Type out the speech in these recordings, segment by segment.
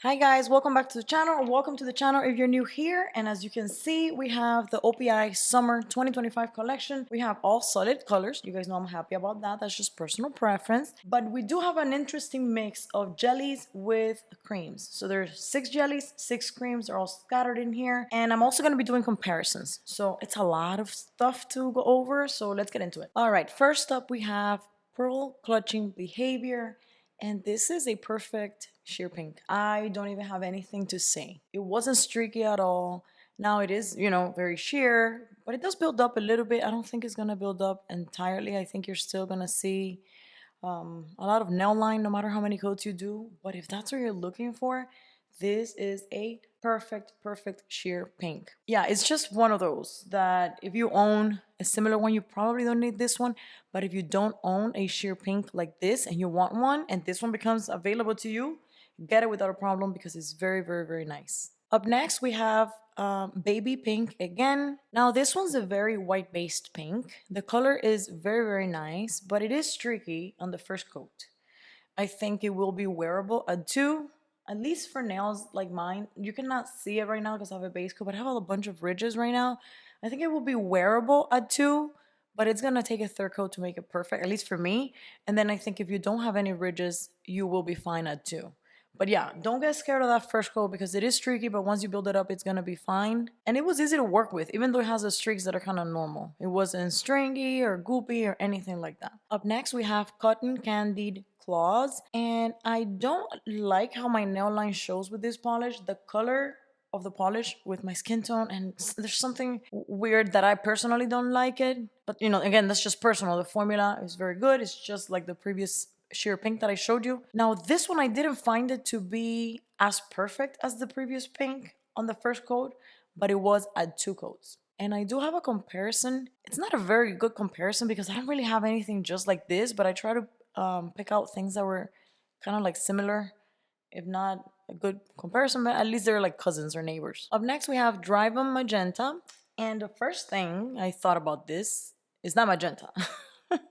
Hi guys, welcome back to the channel, or welcome to the channel if you're new here. And as you can see, we have the OPI Summer 2025 collection. We have all solid colors. You guys know I'm happy about that. That's just personal preference. But we do have an interesting mix of jellies with creams. So there's 6 jellies, 6 creams. They're all scattered in here. And I'm also going to be doing comparisons. So it's a lot of stuff to go over. So let's get into it. All right, first up we have Pearl Clutching Behavior. And this is a perfect sheer pink. I don't even have anything to say. It wasn't streaky at all. Now it is, very sheer, but it does build up a little bit. I don't think it's gonna build up entirely. I think you're still gonna see a lot of nail line no matter how many coats you do. But if that's what you're looking for, this is a perfect sheer pink. Yeah, it's just one of those that if you own a similar one, you probably don't need this one. But if you don't own a sheer pink like this and you want one and this one becomes available to you, get it without a problem because it's very nice. Up next, we have baby pink again. Now this one's a very white based pink. The color is very nice, but it is streaky on the first coat. I think it will be wearable at 2, at least for nails like mine. You cannot see it right now because I have a base coat, but I have a bunch of ridges right now. I think it will be wearable at 2, but it's gonna take a third coat to make it perfect, at least for me. And then I think if you don't have any ridges, you will be fine at 2. But yeah, don't get scared of that first coat because it is streaky, but once you build it up, it's gonna be fine. And it was easy to work with, even though it has the streaks that are kind of normal. It wasn't stringy or goopy or anything like that. Up next, we have Cotton Candied Claws. And I don't like how my nail line shows with this polish. The color of the polish with my skin tone, and there's something weird that I personally don't like it. But again, that's just personal. The formula is very good. It's just like the previous sheer pink that I showed you. Now this one I didn't find it to be as perfect as the previous pink on the first coat, but it was at 2 coats. And I do have a comparison. It's not a very good comparison because I don't really have anything just like this, but I try to pick out things that were kind of like similar, if not a good comparison, but at least they're like cousins or neighbors. Up next, we have Em Magenta. And the first thing I thought about this is not magenta.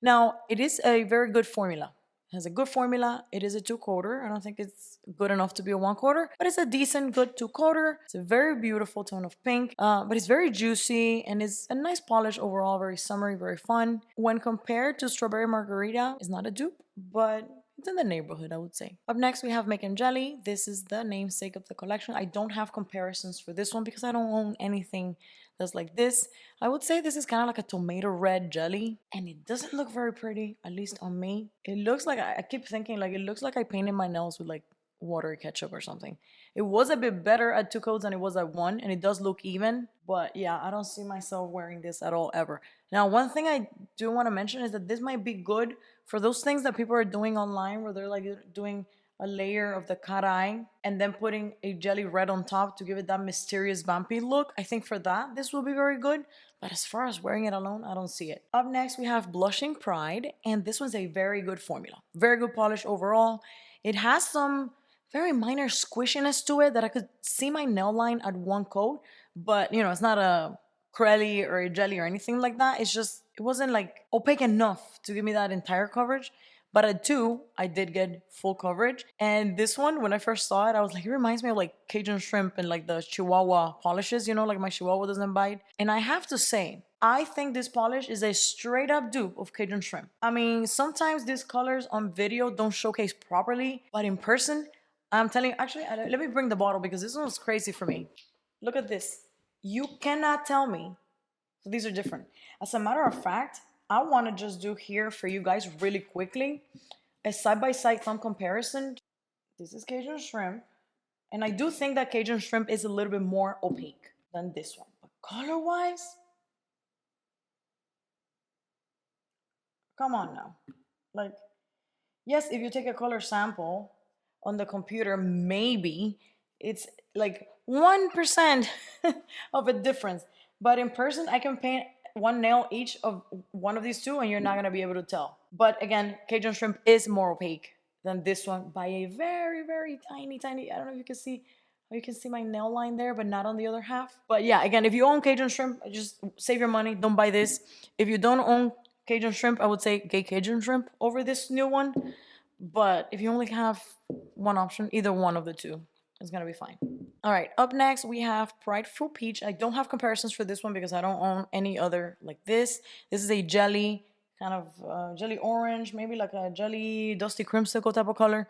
Now, it is a very good formula. It has a good formula. It is a 2-coater. I don't think it's good enough to be a 1-coater, but it's a decent, good 2-coater. It's a very beautiful tone of pink, but it's very juicy and it's a nice polish overall, very summery, very fun. When compared to Strawberry Margarita, it's not a dupe, but it's in the neighborhood, I would say. Up next, we have Make and Jelly. This is the namesake of the collection. I don't have comparisons for this one because I don't own anything that's like this. I would say this is kind of like a tomato red jelly, and it doesn't look very pretty, at least on me. It looks like, I keep thinking, like, it looks like I painted my nails with like water ketchup or something. It was a bit better at 2 coats than it was at 1, and it does look even. But yeah, I don't see myself wearing this at all ever. Now, one thing I do want to mention is that this might be good for those things that people are doing online where they're like doing a layer of the cat eye and then putting a jelly red on top to give it that mysterious vampy look. I think for that, this will be very good. But as far as wearing it alone, I don't see it. Up next, we have Blushin Pride. And this one's a very good formula. Very good polish overall. It has some very minor squishiness to it that I could see my nail line at 1 coat. But, it's not a crelly or a jelly or anything like that. It's just, it wasn't like opaque enough to give me that entire coverage. But at 2, I did get full coverage. And this one, when I first saw it, I was like, it reminds me of like Cajun shrimp and like the Chihuahua polishes, like my Chihuahua doesn't bite. And I have to say, I think this polish is a straight up dupe of Cajun shrimp. I mean, sometimes these colors on video don't showcase properly, but in person, I'm telling you, actually, let me bring the bottle because this one was crazy for me. Look at this. You cannot tell me. So these are different. As a matter of fact, I want to just do here for you guys really quickly a side-by-side thumb comparison. This is Cajun shrimp. And I do think that Cajun shrimp is a little bit more opaque than this one. But color-wise, come on now. Like, yes, if you take a color sample on the computer, maybe it's like 1% of a difference. But in person, I can paint 1 nail each of one of these 2 and you're not going to be able to tell. But again, Cajun shrimp is more opaque than this one by a very tiny, I don't know if you can see, you can see my nail line there, but not on the other half. But yeah, again, if you own Cajun shrimp, just save your money. Don't buy this. If you don't own Cajun shrimp, I would say get Cajun shrimp over this new one. But if you only have one option, either one of the 2. It's gonna be fine. All right, up next we have Prideful Peach. I don't have comparisons for this one because I don't own any other like this. This is a jelly, kind of jelly orange, maybe like a jelly dusty creamsicle type of color.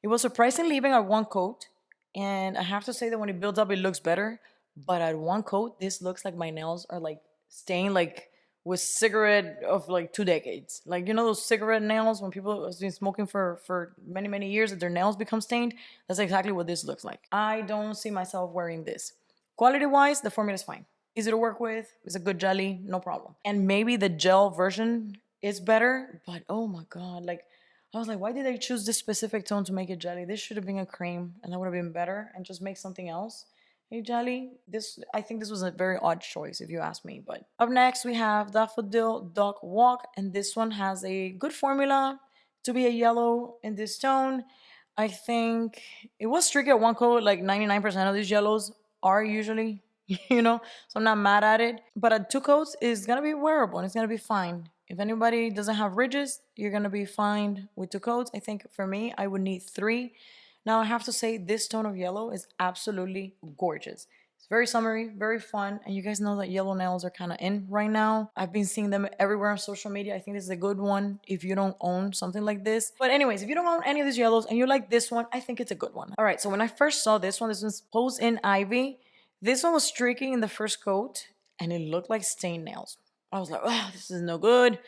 It was surprisingly leaving at one coat, and I have to say that when it builds up, it looks better. But at one coat, this looks like my nails are like staying like with cigarette of like 2 decades. Like, you know those cigarette nails when people have been smoking for many years that their nails become stained? That's exactly what this looks like. I don't see myself wearing this. Quality wise, the formula is fine. Easy to work with. It's a good jelly, no problem. And maybe the gel version is better, but oh my god, like I was like, why did they choose this specific tone to make it jelly? This should have been a cream and that would have been better, and just make something else a jelly. This, I think this was a very odd choice if you ask me. But up next we have Daffodil Duck Walk, and this one has a good formula to be a yellow in this tone. I think it was tricky at one coat, like 99% of these yellows are usually, you know, so I'm not mad at it. But at two coats, it's gonna be wearable and it's gonna be fine. If anybody doesn't have ridges, you're gonna be fine with two coats. I think for me, I would need three. Now I have to say this tone of yellow is absolutely gorgeous. It's very summery, very fun, and you guys know that yellow nails are kind of in right now. I've been seeing them everywhere on social media. I think this is a good one if you don't own something like this. But anyways, if you don't own any of these yellows and you like this one, I think it's a good one. All right, so when I first saw this one's Pose in Ivy. This one was streaking in the first coat, and it looked like stained nails. I was like, oh, this is no good.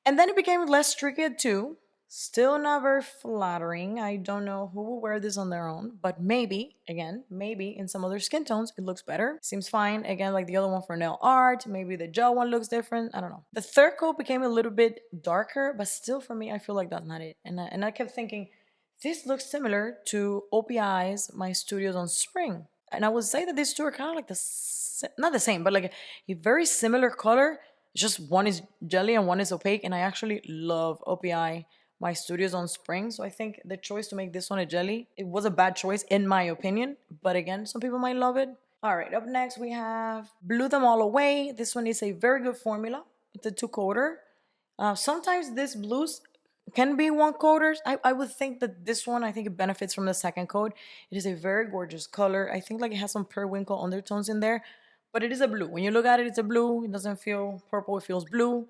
And then it became less streaky at two. Still not very flattering. I don't know who will wear this on their own, but maybe, again, maybe in some other skin tones it looks better. Seems fine. Again, like the other one for nail art. Maybe the gel one looks different. I don't know. The third coat became a little bit darker, but still for me, I feel like that's not it. And I kept thinking, this looks similar to OPI's My Studios on Spring. And I would say that these two are kind of like not the same, but like a very similar color. Just one is jelly and one is opaque. And I actually love OPI My Studios on Spring. So I think the choice to make this one a jelly, it was a bad choice in my opinion. But again, some people might love it. All right, up next we have Blew Them All Away. This one is a very good formula. It's a two-coater. Sometimes this blues can be one coaters. I would think that this one, I think it benefits from the second coat. It is a very gorgeous color. I think like it has some periwinkle undertones in there, but it is a blue. When you look at it, it's a blue. It doesn't feel purple, it feels blue.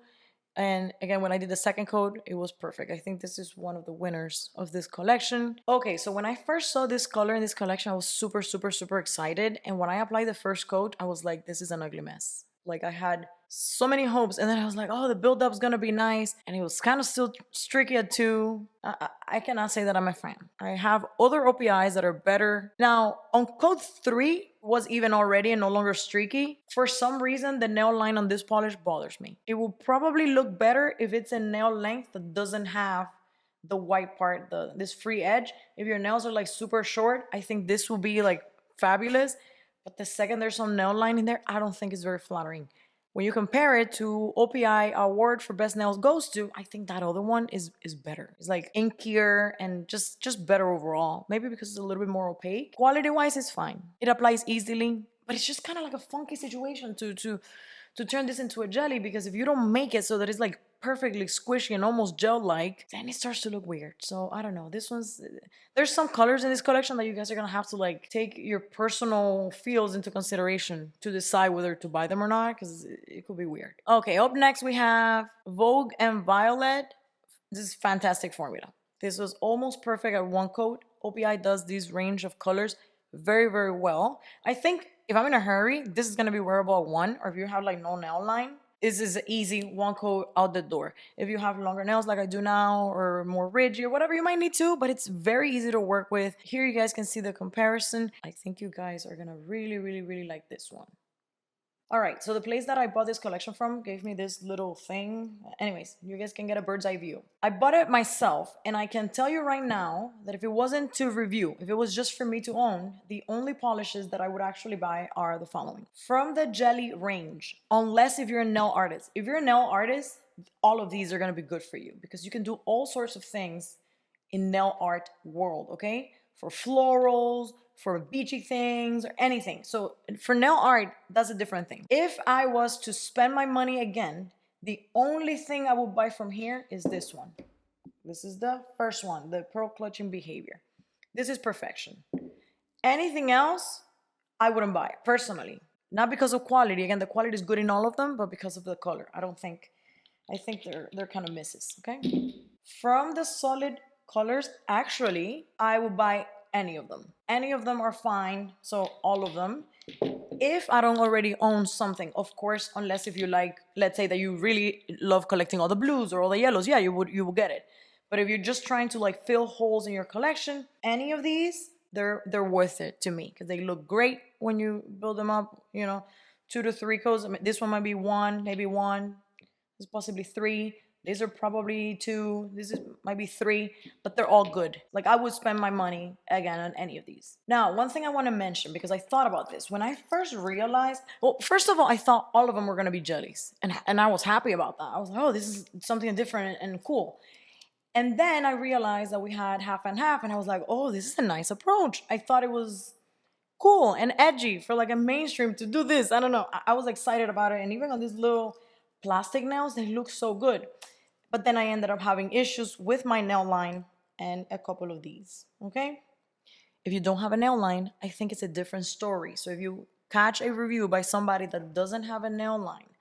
And again, when I did the second coat, it was perfect. I think this is one of the winners of this collection. Okay, so when I first saw this color in this collection, I was super excited. And when I applied the first coat, I was like, this is an ugly mess. Like I had so many hopes, and then I was like, oh, the build-up's gonna be nice, and it was kind of still streaky at two. I cannot say that I'm a fan. I have other OPIs that are better. Now, on coat 3 was even already and no longer streaky. For some reason, the nail line on this polish bothers me. It will probably look better if it's a nail length that doesn't have the white part, this free edge. If your nails are like super short, I think this will be like fabulous. But the second there's some nail line in there, I don't think it's very flattering. When you compare it to OPI award for best nails goes to, I think that other one is better. It's like inkier and just better overall. Maybe because it's a little bit more opaque. Quality wise, it's fine. It applies easily, but it's just kind of like a funky situation to turn this into a jelly, because if you don't make it so that it's like perfectly squishy and almost gel-like, then it starts to look weird. So I don't know. There's some colors in this collection that you guys are gonna have to like take your personal feels into consideration to decide whether to buy them or not, because it could be weird. Okay, up next we have Vogue En Violet. This is fantastic formula. This was almost perfect at one coat. OPI does these range of colors very well. I think if I'm in a hurry, this is gonna be wearable at one, or if you have like no nail line, this is an easy one coat out the door. If you have longer nails like I do now, or more ridgy or whatever, you might need to, but it's very easy to work with. Here you guys can see the comparison. I think you guys are gonna really like this one. All right, so the place that I bought this collection from gave me this little thing. Anyways, you guys can get a bird's eye view. I bought it myself, and I can tell you right now that if it wasn't to review, if it was just for me to own, the only polishes that I would actually buy are the following. From the jelly range, unless if you're a nail artist. If you're a nail artist, all of these are gonna be good for you, because you can do all sorts of things in nail art world, okay? For florals, for beachy things, or anything. So for nail art, that's a different thing. If I was to spend my money again, the only thing I would buy from here is this one. This is the first one, the pearl clutching behavior. This is perfection. Anything else, I wouldn't buy it, personally. Not because of quality. Again, the quality is good in all of them, but because of the color. I think they're kind of misses, okay? From the solid colors, actually, I would buy any of them. Any of them are fine, so all of them. If I don't already own something, of course, unless if you like, let's say that you really love collecting all the blues or all the yellows, yeah, you will get it. But if you're just trying to like fill holes in your collection, any of these, they're worth it to me because they look great when you build them up. You know, 2 to 3 coats. I mean, this one might be one, maybe one. This is possibly three. These are probably two. This is might be three, but they're all good. Like I would spend my money again on any of these. Now, one thing I want to mention because I thought about this when I first realized. Well, first of all, I thought all of them were gonna be jellies, and I was happy about that. I was like, oh, this is something different and cool. And then I realized that we had half and half, and I was like, oh, this is a nice approach. I thought it was cool and edgy for like a mainstream to do this. I don't know. I was excited about it, and even on these little plastic nails, they look so good. But then I ended up having issues with my nail line and a couple of these, okay? If you don't have a nail line, I think it's a different story. So if you catch a review by somebody that doesn't have a nail line,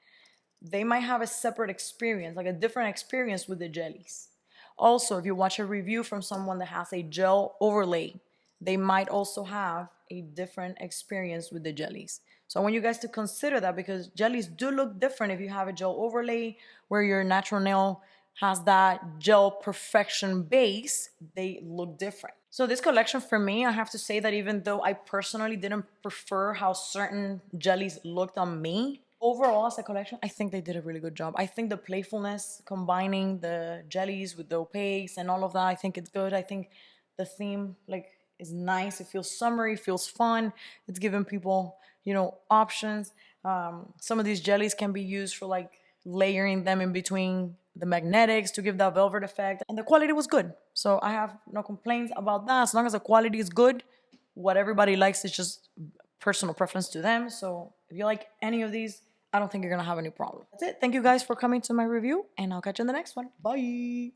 they might have a separate experience, like a different experience with the jellies. Also, if you watch a review from someone that has a gel overlay, they might also have a different experience with the jellies. So I want you guys to consider that because jellies do look different if you have a gel overlay where your natural nail has that gel perfection base, they look different. So this collection for me, I have to say that even though I personally didn't prefer how certain jellies looked on me, overall as a collection, I think they did a really good job. I think the playfulness, combining the jellies with the opaques and all of that, I think it's good. I think the theme like is nice. It feels summery, feels fun. It's giving people, options. Some of these jellies can be used for like layering them in between the magnetics to give that velvet effect. And the quality was good. So I have no complaints about that. As long as the quality is good, what everybody likes is just personal preference to them. So if you like any of these, I don't think you're gonna have any problem. That's it. Thank you guys for coming to my review, and I'll catch you in the next one. Bye.